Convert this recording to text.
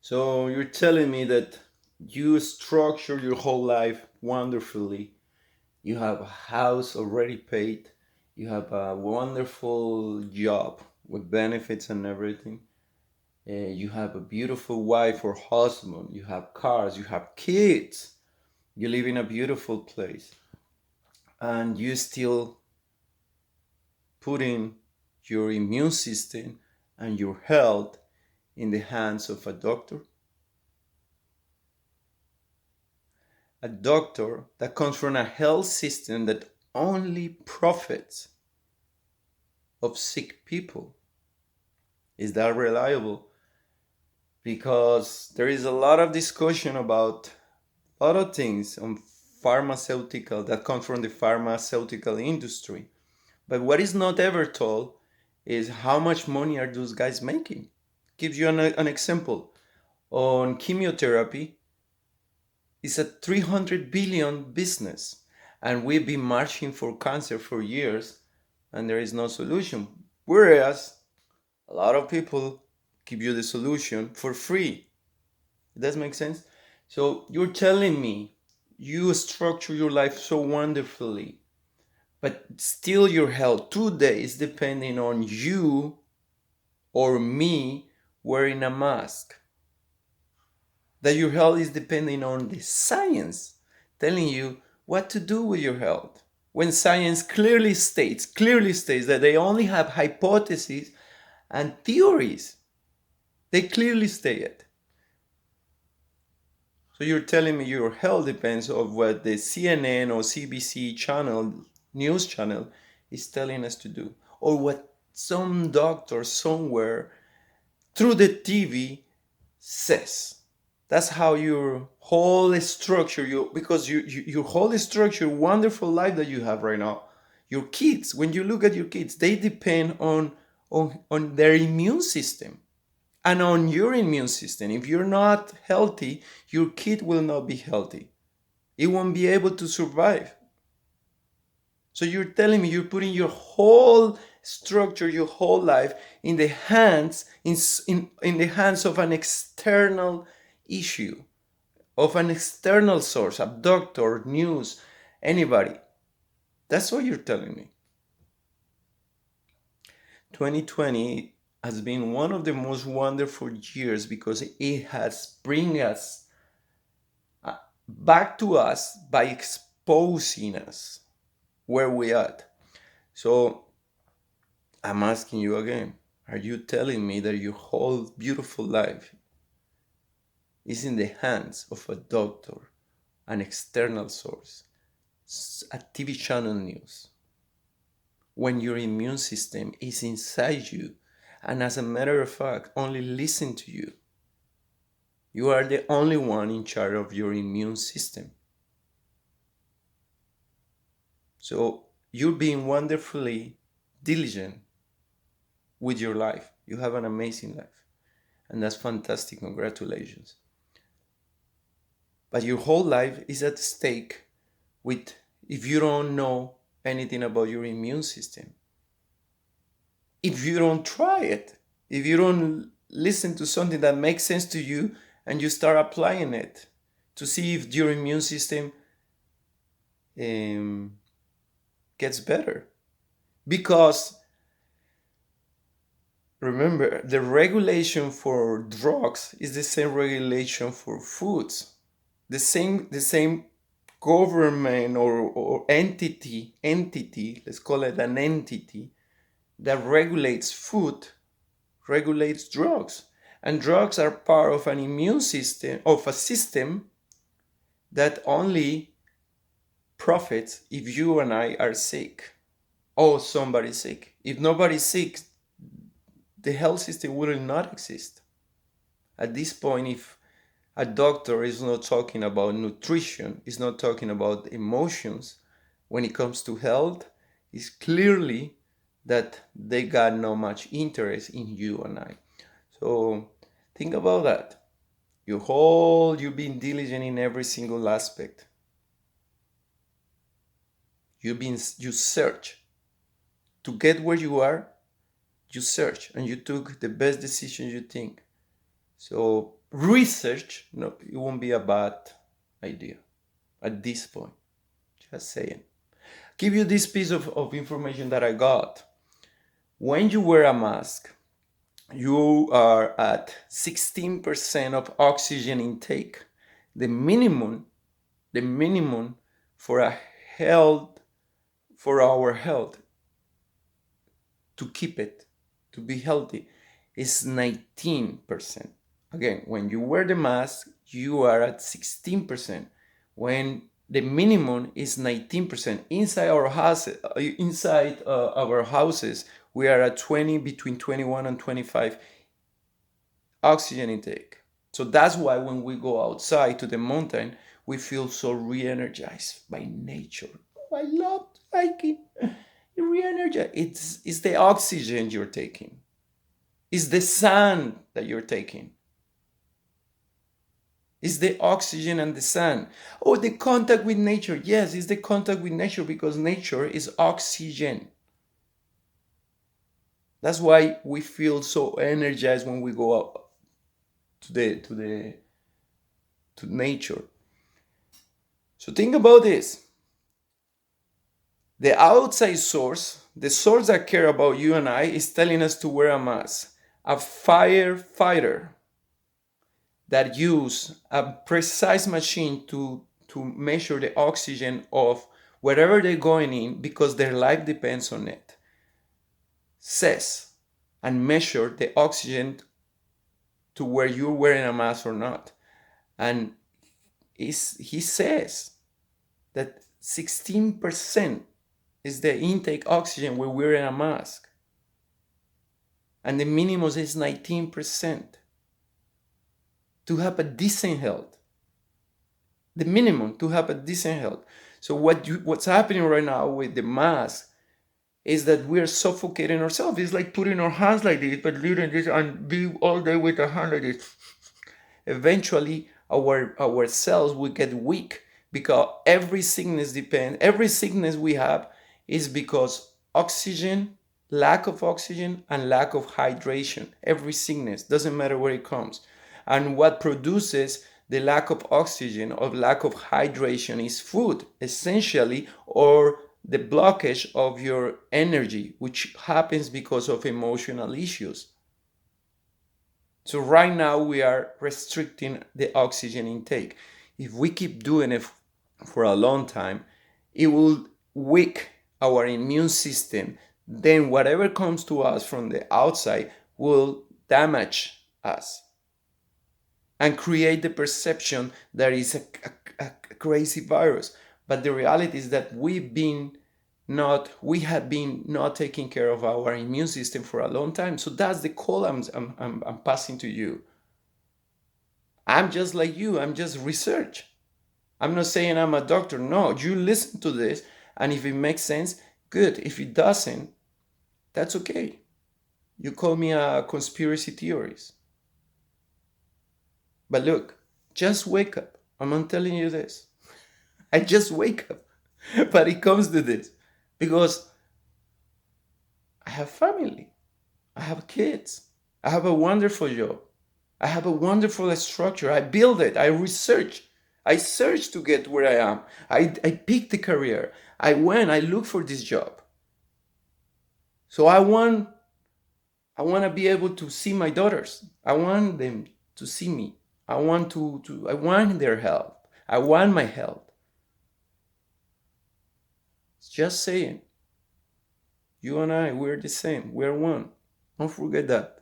So you're telling me that you structure your whole life wonderfully. You have a house already paid. You have a wonderful job with benefits and everything. You have a beautiful wife or husband. You have cars. You have kids. You live in a beautiful place. And you still putting your immune system and your health in the hands of a doctor. A doctor that comes from a health system that only profits of sick people. Is that reliable? Because there is a lot of discussion about a lot of things on pharmaceutical that come from the pharmaceutical industry. But what is not ever told is how much money are those guys making. Gives you an example. On chemotherapy, it's a 300 billion business. And we've been marching for cancer for years and there is no solution. Whereas a lot of people give you the solution for free. Does that make sense? So you're telling me you structure your life so wonderfully, but still your health today is depending on you or me wearing a mask. That your health is depending on the science telling you what to do with your health. When science clearly states that they only have hypotheses and theories. They clearly state it. So you're telling me your health depends on what the CNN or CBC channel, news channel, is telling us to do, or what some doctor somewhere through the TV says. That's how your whole structure, your whole structure, wonderful life that you have right now. Your kids, when you look at your kids, they depend on their immune system and on your immune system. If you're not healthy, your kid will not be healthy. It won't be able to survive. So you're telling me you're putting your whole structure, your whole life in the hands in the hands of an external issue, of an external source, a doctor, news, anybody. That's what you're telling me. 2020 has been one of the most wonderful years because it has bring us back to us by exposing us where we at. So I'm asking you again, are you telling me that your whole beautiful life is in the hands of a doctor, an external source, a TV channel news, when your immune system is inside you and as a matter of fact only listen to you? You are the only one in charge of your immune system. So you're being wonderfully diligent with your life. You have an amazing life. And that's fantastic. Congratulations. But your whole life is at stake with if you don't know anything about your immune system. If you don't try it, if you don't listen to something that makes sense to you and you start applying it to see if your immune system um, gets better. Because remember, the regulation for drugs is the same regulation for foods. The same government or entity, let's call it an entity, that regulates food, regulates drugs. And drugs are part of an immune system, of a system that only profits if you and I are sick or somebody's sick. If nobody's sick, the health system will not exist. At this point, if a doctor is not talking about nutrition, is not talking about emotions when it comes to health, it's clearly that they got no much interest in you and I. So think about that. You've been diligent in every single aspect. You search to get where you are. You search and you took the best decision you think. So research, no, it won't be a bad idea at this point. Just saying. Give you this piece of information that I got. When you wear a mask, you are at 16% of oxygen intake. The minimum for a health, for our health, to keep it, to be healthy, is 19%. Again, when you wear the mask, you are at 16%. When the minimum is 19%. Inside our houses, we are at between 21 and 25 oxygen intake. So that's why when we go outside to the mountain, we feel so re-energized by nature. I love hiking. Re-energized. It's the oxygen you're taking. It's the sun that you're taking. It's the oxygen and the sun. Oh, the contact with nature. Yes, it's the contact with nature because nature is oxygen. That's why we feel so energized when we go out to nature. So think about this. The outside source, the source that care about you and I, is telling us to wear a mask. A firefighter that use a precise machine to measure the oxygen of wherever they're going in because their life depends on it, says and measure the oxygen to where you're wearing a mask or not. And he says that 16% is the intake oxygen when we're wearing a mask. And the minimum is 19% to have a decent health. The minimum to have a decent health. So what's happening right now with the mask is that we are suffocating ourselves. It's like putting our hands like this, but doing this and be all day with a hand like this. Eventually, our cells will get weak because every sickness we have is because lack of oxygen and lack of hydration. Every sickness, doesn't matter where it comes. And what produces the lack of oxygen or lack of hydration is food, essentially, or the blockage of your energy, which happens because of emotional issues. So right now we are restricting the oxygen intake. If we keep doing it for a long time, it will weak our immune system. Then whatever comes to us from the outside will damage us and create the perception that it's a crazy virus. But the reality is that we have been not taking care of our immune system for a long time. So that's the call I'm passing to you. I'm just like you. I'm just research. I'm not saying I'm a doctor. No, you listen to this, and if it makes sense, good. If it doesn't, that's okay. You call me a conspiracy theorist. But look, just wake up. I'm not telling you this. I just wake up. But it comes to this because I have family. I have kids. I have a wonderful job. I have a wonderful structure. I build it. I research. I search to get where I am. I picked the career. I look for this job. So I want to be able to see my daughters. I want them to see me. I want their health. I want my health. Just saying. You and I, we're the same. We're one. Don't forget that.